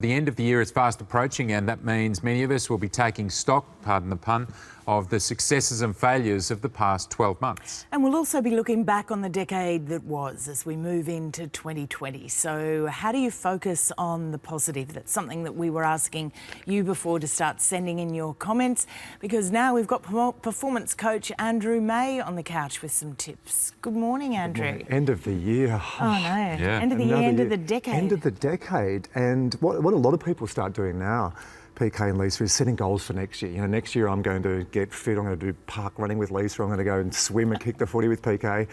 The end of the year is fast approaching, and that means many of us will be taking stock, pardon the pun, of the successes and failures of the past 12 months. And we'll also be looking back on the decade that was as we move into 2020. So how do you focus on the positive? That's something that we were asking you before to start sending in your comments, because now we've got performance coach Andrew May on the couch with some tips. Good morning, Andrew. Good morning. End of the year. Oh no, Yeah. End of the year, end of the decade. End of the decade. And what a lot of people start doing now, PK and Lisa, is setting goals for next year. You know, next year I'm going to get fit, I'm going to do park running with Lisa, I'm going to go and swim and kick the footy with PK.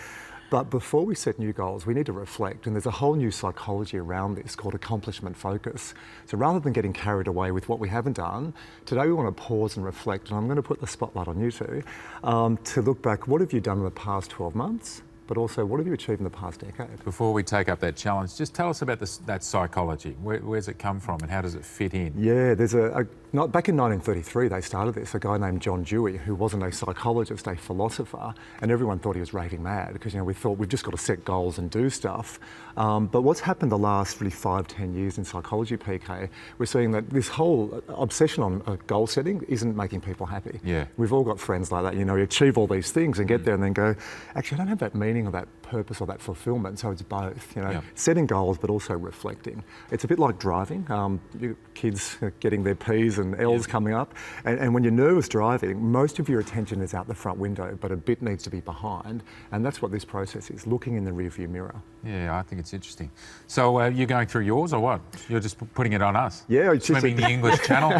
But before we set new goals, we need to reflect, and there's a whole new psychology around this called accomplishment focus. So rather than getting carried away with what we haven't done, today we want to pause and reflect, and I'm going to put the spotlight on you two, to look back, what have you done in the past 12 months? But also, what have you achieved in the past decade? Before we take up that challenge, just tell us about that psychology. Where's it come from and how does it fit in? Yeah, there's back in 1933 they started this, a guy named John Dewey, who wasn't a psychologist, a philosopher, and everyone thought he was raving mad because, you know, we thought we've just got to set goals and do stuff. But what's happened the last really 5-10 years in psychology, PK, we're seeing that this whole obsession on goal setting isn't making people happy. Yeah. We've all got friends like that, you know, you achieve all these things and get there and then go, actually I don't have that meaning or that purpose or that fulfillment, so it's both, you know, Yeah. setting goals but also reflecting. It's a bit like driving. Your kids are getting their P's and L's coming up, and when you're nervous driving, most of your attention is out the front window, but a bit needs to be behind, and that's what this process is, looking in the rearview mirror. Yeah, I think it's interesting. So you're going through yours or what? You're just putting it on us? Yeah, it's just swimming the English Channel?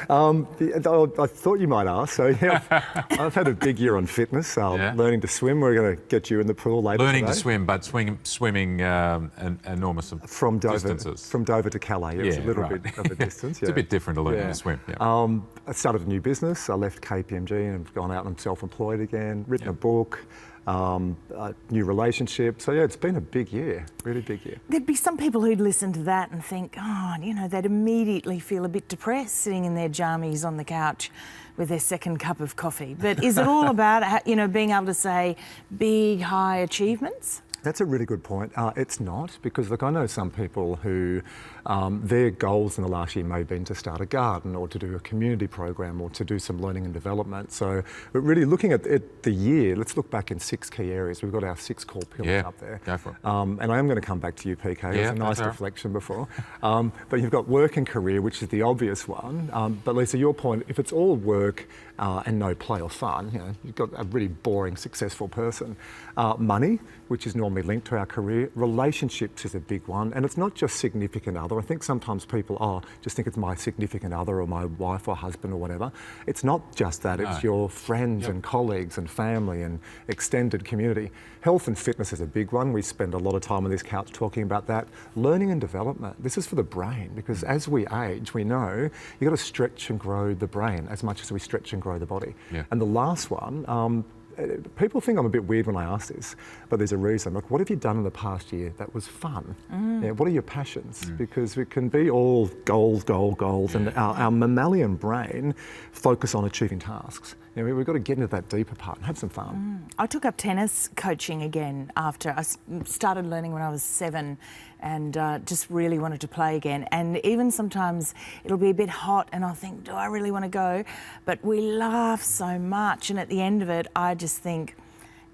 I thought you might ask. So yeah, I've had a big year on fitness, learning to swim. We're going to get you in the pool later Learning today. to swim, but swimming enormous From Dover, distances. From Dover to Calais, it was a little right. bit of a distance. It's a bit different to learning to swim. Yeah. I started a new business. I left KPMG and have gone out and I'm self-employed again, written a book, a new relationship. So yeah, it's been a big year, really big year. There'd be some people who'd listen to that and think, oh, you know, they'd immediately feel a bit depressed sitting in their jammies on the couch with their second cup of coffee. But is it all about, you know, being able to say big, high achievements? That's a really good point. It's not, because look, I know some people who their goals in the last year may have been to start a garden or to do a community program or to do some learning and development. So but really looking at the year, let's look back in 6 key areas. We've got our 6 core pillars up there. Go for it. And I am going to come back to you, PK. It was a nice reflection before. But you've got work and career, which is the obvious one. But Lisa, your point, if it's all work and no play or fun, you know, you've got a really boring, successful person. Money, which is normally linked to our career. Relationships is a big one, and it's not just significant other. I think sometimes people just think it's my significant other or my wife or husband or whatever. It's not just that, it's your friends and colleagues and family and extended community. Health and fitness is a big one. We spend a lot of time on this couch talking about that. Learning and development, this is for the brain, because as we age, we know you've got to stretch and grow the brain as much as we stretch and grow the body. Yeah. And the last one, people think I'm a bit weird when I ask this, but there's a reason. Look, what have you done in the past year that was fun? Yeah, what are your passions? Because we can be all goals, and our mammalian brain focus on achieving tasks. You know, we've got to get into that deeper part and have some fun. I took up tennis coaching again after I started learning when I was 7 and just really wanted to play again. And even sometimes it'll be a bit hot and I'll think, do I really want to go? But we laugh so much, and at the end of it, I just think,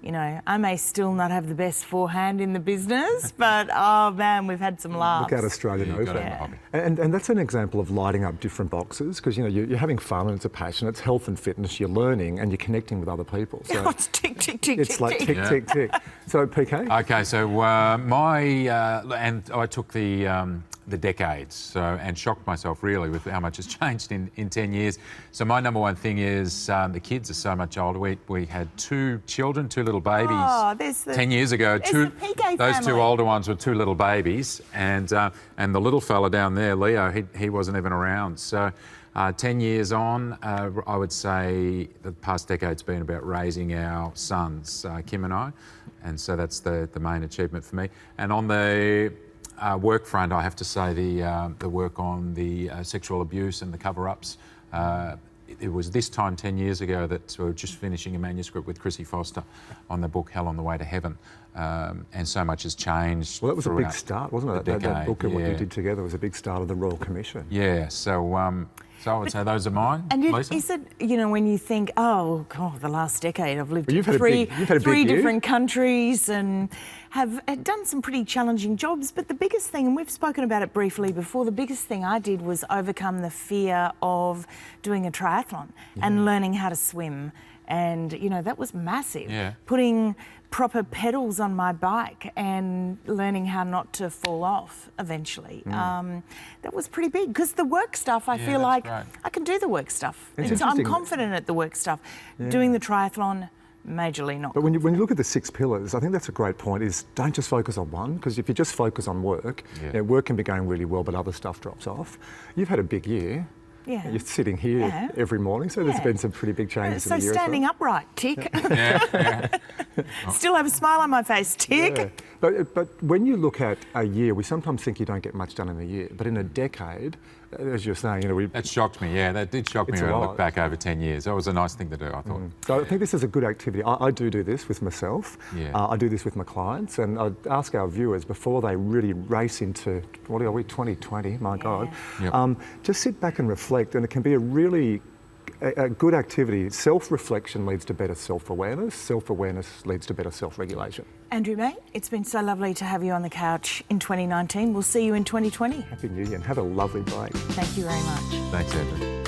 you know, I may still not have the best forehand in the business, but oh man, we've had some laughs. Look at Australian Open. And that's an example of lighting up different boxes, because, you know, you're having fun and it's a passion. It's health and fitness, you're learning and you're connecting with other people. So it's tick, tick, tick, it's tick, like tick. tick, tick, tick. So PK? Okay, so and I took the decades and shocked myself really with how much has changed in 10 years. So my number one thing is the kids are so much older. We had 2 children, 2 little babies. Oh, 10 years ago, those 2 older ones were 2 little babies, and the little fella down there, Leo, he wasn't even around. So 10 years on, I would say the past decade's been about raising our sons, Kim and I, and so that's the main achievement for me. And on the work front, I have to say the work on the sexual abuse and the cover-ups. It was this time 10 years ago that we were just finishing a manuscript with Chrissy Foster on the book Hell on the Way to Heaven. and so much has changed. Well, that was a big throughout start, wasn't it? the That book and what you yeah. did together was a big start of the Royal Commission. Yeah, so I would say those are mine. And Lisa? is it, you know, when you think, oh, God, the last decade I've lived Well, in you've had a big three year. different countries and have done some pretty challenging jobs. But the biggest thing, and we've spoken about it briefly before, the biggest thing I did was overcome the fear of doing a triathlon and learning how to swim. And, you know, that was massive. Yeah. Putting proper pedals on my bike and learning how not to fall off eventually. That was pretty big because the work stuff, I feel that's like right. I can do the work stuff. It's I'm interesting. confident at the work stuff. Doing the triathlon, majorly not. But when you look at the 6 pillars, I think that's a great point, is don't just focus on one, because if you just focus on work, Yeah. you know, work can be going really well, but other stuff drops off. You've had a big year. Yeah. You're sitting here Yeah. every morning, so there's Yeah. been some pretty big changes So in the year. standing upright, tick. Yeah. Still have a smile on my face, tick. Yeah. But when you look at a year, we sometimes think you don't get much done in a year, but in a decade, as you're saying, you know, That shocked me, yeah. That did shock me It's when a I lot. look back over 10 years. That was a nice thing to do, I thought. So I think this is a good activity. I do this with myself. Yeah. I do this with my clients, and I ask our viewers before they really race into, what are we, 2020? My God. Yep. Just sit back and reflect, and it can be a really a good activity. Self-reflection leads to better self-awareness. Self-awareness leads to better self-regulation. Andrew, mate, it's been so lovely to have you on the couch in 2019. We'll see you in 2020. Happy New Year and have a lovely break. Thank you very much. Thanks, Andrew.